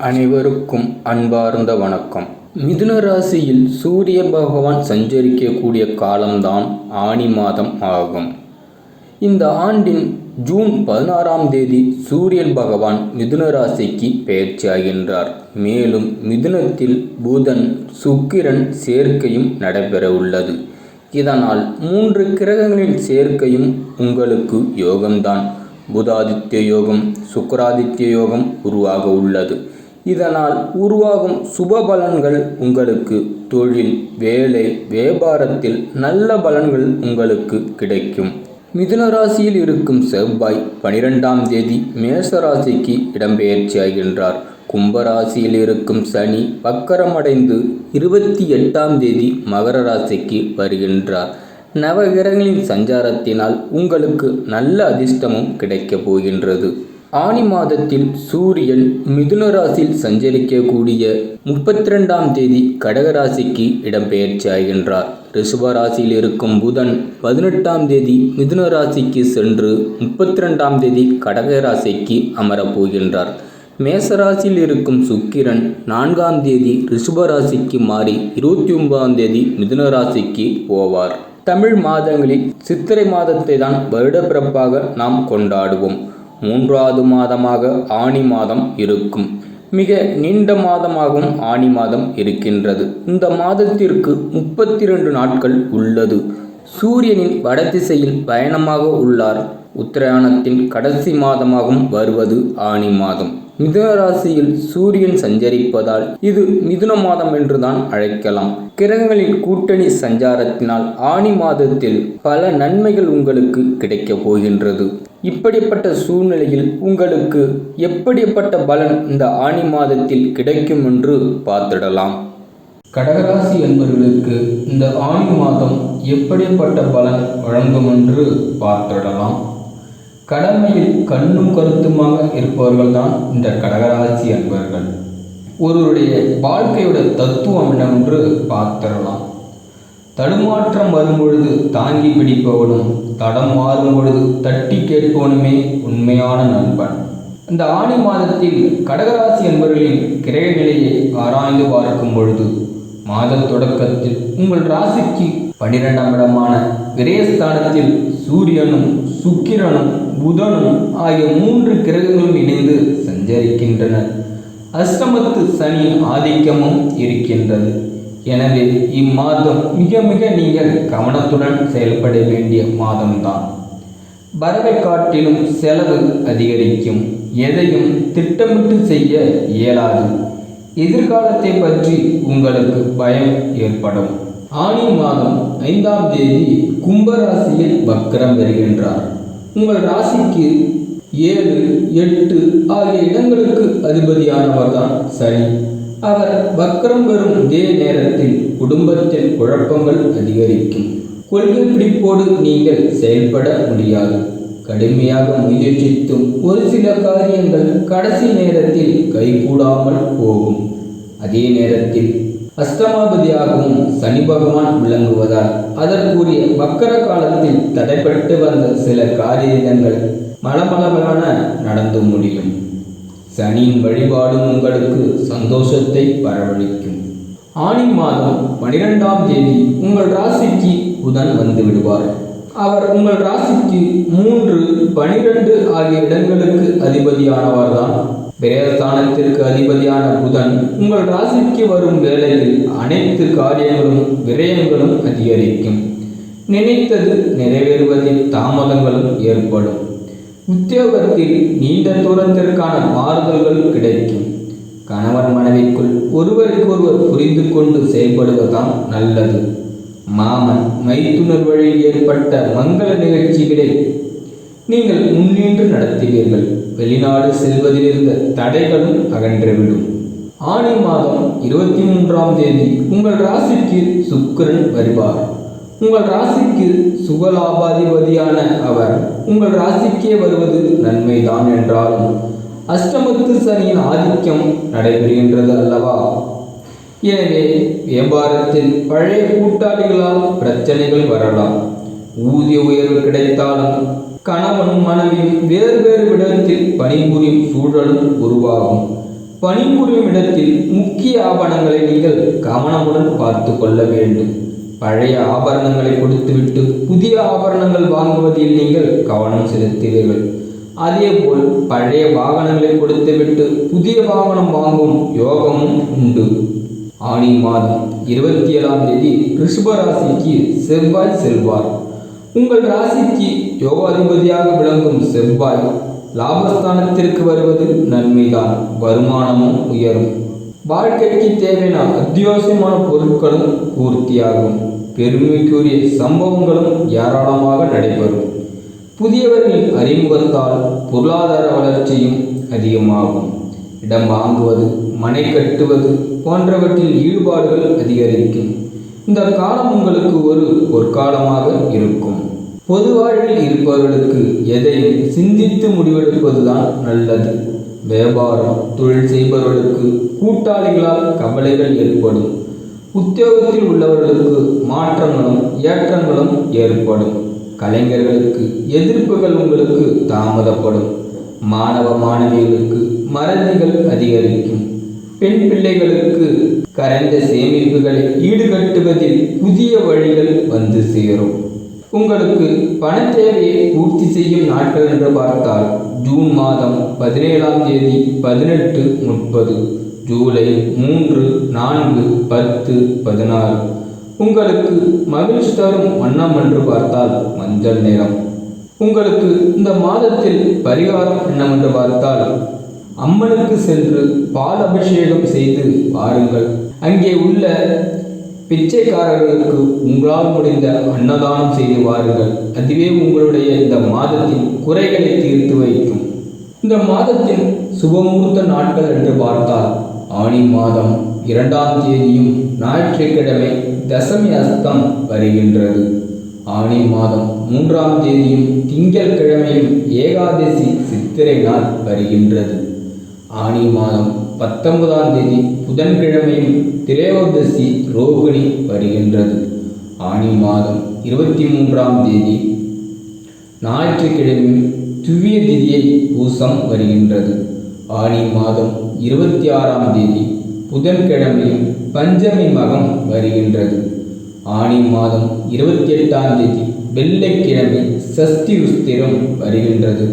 அனைவருக்கும் அன்பார்ந்த வணக்கம். மிதுன ராசியில் சூரிய பகவான் சஞ்சரிக்கக்கூடிய காலம்தான் ஆனி மாதம் ஆகும். இந்த ஆண்டின் ஜூன் 16ஆம் தேதி சூரியன் பகவான் மிதுன ராசிக்கு பெயர்ச்சியாகின்றார். மேலும் மிதுனத்தில் புதன் சுக்கிரன் சேர்க்கையும் நடைபெற உள்ளது. இதனால் 3 கிரகங்களின் சேர்க்கையும் உங்களுக்கு யோகம்தான். புதாதித்ய யோகம், சுக்கிராதித்ய யோகம் உருவாக உள்ளது. இதனால் உருவாகும் சுப பலன்கள் உங்களுக்கு தொழில், வேலை, வியாபாரத்தில் நல்ல பலன்கள் உங்களுக்கு கிடைக்கும். மிதுன ராசியில் இருக்கும் செவ்வாய் 12ஆம் தேதி மேஷ ராசிக்கு இடம்பெயர்ச்சியாகின்றார். கும்பராசியில் இருக்கும் சனி வக்கரமடைந்து 28ஆம் தேதி மகர ராசிக்கு வருகின்றார். நவகிரகங்களின் சஞ்சாரத்தினால் உங்களுக்கு நல்ல அதிர்ஷ்டமும் கிடைக்கப் போகின்றது. ஆனி மாதத்தில் சூரியன் மிதுன ராசியில் சஞ்சரிக்கக்கூடிய 32ஆம் தேதி கடகராசிக்கு இடம்பெயர்ச்சியாகின்றார். ரிஷப ராசியில் இருக்கும் புதன் 18ஆம் தேதி மிதுன ராசிக்கு சென்று 32ஆம் தேதி கடகராசிக்கு அமரப்போகின்றார். மேசராசியில் இருக்கும் சுக்கிரன் 4ஆம் தேதி ரிஷப ராசிக்கு மாறி 29ஆம் தேதி மிதுன ராசிக்கு போவார். தமிழ் மாதங்களில் சித்திரை மாதத்தை தான் வருடப்பிறப்பாக நாம் கொண்டாடுவோம். 3வது மாதமாக ஆனி மாதம் இருக்கும். மிக நீண்ட மாதமாகவும் ஆனி மாதம் இருக்கின்றது. இந்த மாதத்திற்கு 32 நாட்கள் உள்ளது. சூரியனின் வடதிசையில் பயணமாக உள்ளார். உத்தராயணத்தின் கடைசி மாதமாகவும் வருவது ஆனி மாதம். மிதுன ராசியில் சூரியன் சஞ்சரிப்பதால் இது மிதுன மாதம் என்றுதான் அழைக்கலாம். கிரகங்களின் கூட்டணி சஞ்சாரத்தினால் ஆனி மாதத்தில் பல நன்மைகள் உங்களுக்கு கிடைக்கப் போகின்றது. இப்படிப்பட்ட சூழ்நிலையில் உங்களுக்கு எப்படிப்பட்ட பலன் இந்த ஆனி மாதத்தில் கிடைக்கும் என்று பார்த்திடலாம். கடகராசி என்பவர்களுக்கு இந்த ஆனி மாதம் எப்படிப்பட்ட பலன் வழங்கும் என்று பார்த்திடலாம். கடமையில் கண்ணும் கருத்துமாக இருப்பவர்கள் தான் இந்த கடகராசி என்பவர்கள். ஒருவருடைய வாழ்க்கையோட தத்துவம் என்னவென்று பார்த்திடலாம். தடுமாற்றம் வரும்பொழுது தாங்கி பிடிப்பவனும், தடம் மாறும் பொழுது தட்டி கேட்பவனுமே உண்மையான நண்பன். இந்த ஆனி மாதத்தில் கடகராசி என்பவர்களின் கிரக நிலையை ஆராய்ந்து பார்க்கும் பொழுது மாத தொடக்கத்தில் உங்கள் ராசிக்கு 12ஆம் இடமான விரயஸ்தானத்தில் சூரியனும் சுக்கிரனும் புதனும் ஆகிய 3 கிரகங்களும் இணைந்து சஞ்சரிக்கின்றனர். அஷ்டமத்து சனி ஆதிக்கமும் இருக்கின்றது. எனவே இம்மாதம் மிக மிக நீங்கள் கவனத்துடன் செயல்பட வேண்டிய மாதம்தான். வரவை காட்டிலும் செலவு அதிகரிக்கும். எதையும் திட்டமிட்டு செய்ய இயலாது. எதிர்காலத்தை பற்றி உங்களுக்கு பயம் ஏற்படும். ஆனி மாதம் 5ஆம் தேதி கும்பராசியில் வக்ரம் வருகின்றார். உங்கள் ராசிக்கு 7, 8 ஆகிய இடங்களுக்கு அதிபதியானவர் தான் சனி. அவர் வக்ரம் வரும் இதே நேரத்தில் குடும்பத்தில் குழப்பங்கள் அதிகரிக்கும். கொள்கை பிடிப்போடு நீங்கள் செயல்பட முடியாது. கடுமையாக முயற்சித்தும் ஒரு சில காரியங்கள் கடைசி நேரத்தில் கைகூடாமல் போகும். அதே நேரத்தில் அஷ்டமாபதியாகவும் சனி பகவான் விளங்குவதால் அதற்குரிய வக்கர காலத்தில் தடைப்பட்டு வந்த சில காரியங்கள் மளமளவென நடந்து முடியும். சனியின் வழிபாடும் உங்களுக்கு சந்தோஷத்தை வரவழைக்கும். ஆனி மாதம் 12ஆம் தேதி உங்கள் ராசிக்கு புதன் வந்து விடுவார். அவர் உங்கள் ராசிக்கு 3, 12 ஆகிய இடங்களுக்கு அதிபதியானவர் தான். விரயஸ்தானத்திற்கு அதிபதியான புதன் உங்கள் ராசிக்கு வரும் வேளையில் அனைத்து காரியங்களும் விரயங்களும் அதிகரிக்கும். நினைத்தது நிறைவேறுவதில் தாமதங்களும் ஏற்படும். உத்தியோகத்தில் நீண்ட தூரத்திற்கான மாறுதல்கள் கிடைக்கும். கணவன் மனைவிக்குள் ஒருவருக்கொருவர் புரிந்து கொண்டு செயல்படுவதுதான் நல்லது. மாமன் மைத்துனர் வழியில் ஏற்பட்ட மங்கள நிகழ்ச்சிகளை நீங்கள் முன்னின்று நடத்துவீர்கள். வெளிநாடு செல்வதிலிருந்த தடைகளும் அகன்றுவிடும். ஆனி மாதம் 23ஆம் தேதி உங்கள் ராசிக்கு சுக்கிரன் வருவார். உங்கள் ராசிக்கு சுகலாபாதிபதியான அவர் உங்கள் ராசிக்கே வருவது நன்மைதான் என்றாலும் அஷ்டமத்து சனியின் ஆதிக்கம் நடைபெறுகின்றது அல்லவா? எனவே வியாபாரத்தில் பழைய கூட்டாளிகளால் பிரச்சனைகள் வரலாம். ஊதிய உயர்வு கிடைத்தாலும் கணவனும் மனைவியும் வேறு வேறு இடத்தில் பணிபுரியும் சூழலும் உருவாகும். பணிபுரியும் இடத்தில் முக்கிய ஆபரணங்களை நீங்கள் கவனமுடன் பார்த்து கொள்ள வேண்டும். பழைய ஆபரணங்களை கொடுத்துவிட்டு புதிய ஆபரணங்கள் வாங்குவதில் நீங்கள் கவனம் செலுத்துவீர்கள். அதேபோல் பழைய வாகனங்களை கொடுத்துவிட்டு புதிய வாகனம் வாங்கும் யோகமும் உண்டு. ஆனி மாதம் 27ஆம் தேதி ரிஷப ராசிக்கு செவ்வாய் செல்வார். உங்கள் ராசிக்கு யோகாதிபதியாக விளங்கும் செவ்வாய் லாபஸ்தானத்திற்கு வருவது நன்மைதான். வருமானமும் உயரும். வாழ்க்கைக்கு தேவையான அத்தியாவசியமான பொருட்களும் பூர்த்தியாகும். பெருமைக்குரிய சம்பவங்களும் ஏராளமாக நடைபெறும். புதியவர்களின் அறிமுகத்தால் பொருளாதார வளர்ச்சியும் அதிகமாகும். இடம் வாங்குவது, மனை கட்டுவது போன்றவற்றில் ஈடுபாடுகள் அதிகரிக்கும். இந்த காலம் உங்களுக்கு ஒரு பொற்காலமாக இருக்கும். பொது வாழ்வில் இருப்பவர்களுக்கு எதையும் சிந்தித்து முடிவெடுப்பதுதான் நல்லது. வியாபாரம், தொழில் செய்பவர்களுக்கு கூட்டாளிகளால் கவலைகள் ஏற்படும். உத்தியோகத்தில் உள்ளவர்களுக்கு மாற்றங்களும் ஏற்றங்களும் ஏற்படும். கலைஞர்களுக்கு எதிர்ப்புகள் உங்களுக்கு தாமதப்படும். மாணவ மாணவிகளுக்கு மறதிகள் அதிகரிக்கும். பெண் பிள்ளைகளுக்கு கரைந்த சேமிப்புகளை ஈடுகட்டுவதில் புதிய வழிகள் வந்து சேரும். உங்களுக்கு பண தேவையை பூர்த்தி செய்யும் நாட்கள் என்று பார்த்தால் ஜூன் மாதம் 17ஆம் தேதி 18, 30, ஜூலை 3, 4, 10, 16. உங்களுக்கு மகிழ்ச்சி தரும் வண்ணம் என்று பார்த்தால் மஞ்சள் நிறம். உங்களுக்கு இந்த மாதத்தில் பரிகாரம் என்னவென்று பார்த்தால் அம்மனுக்கு சென்று பால் அபிஷேகம் செய்து வாருங்கள். அங்கே உள்ள பிச்சைக்காரர்களுக்கு உங்களால் முடிந்த அன்னதானம் செய்து வாருங்கள். அதுவே உங்களுடைய இந்த மாதத்தின் குறைகளை தீர்த்து வைக்கும். இந்த மாதத்தின் சுபமுகூர்த்த நாட்கள் என்று பார்த்தால் ஆனி மாதம் 2ஆம் தேதியும் ஞாயிற்றுக்கிழமை தசமி அஸ்தம் வருகின்றது. ஆனி மாதம் 3ஆம் தேதியும் திங்கட்கிழமையும் ஏகாதசி சித்திரை நாள் வருகின்றது. ஆனி மாதம் 19ஆம் தேதி புதன்கிழமையும் திரையோதசி ரோகிணி வருகின்றது. ஆனி மாதம் 23ஆம் தேதி ஞாயிற்றுக்கிழமையும் துவிய திதியை பூசம் வருகின்றது. ஆனி மாதம் 26ஆம் தேதி புதன்கிழமையும் பஞ்சமி மகம் வருகின்றது. ஆனி மாதம் 28ஆம் தேதி வெள்ளிக்கிழமை சஷ்டி உஸ்திரம் வருகின்றது.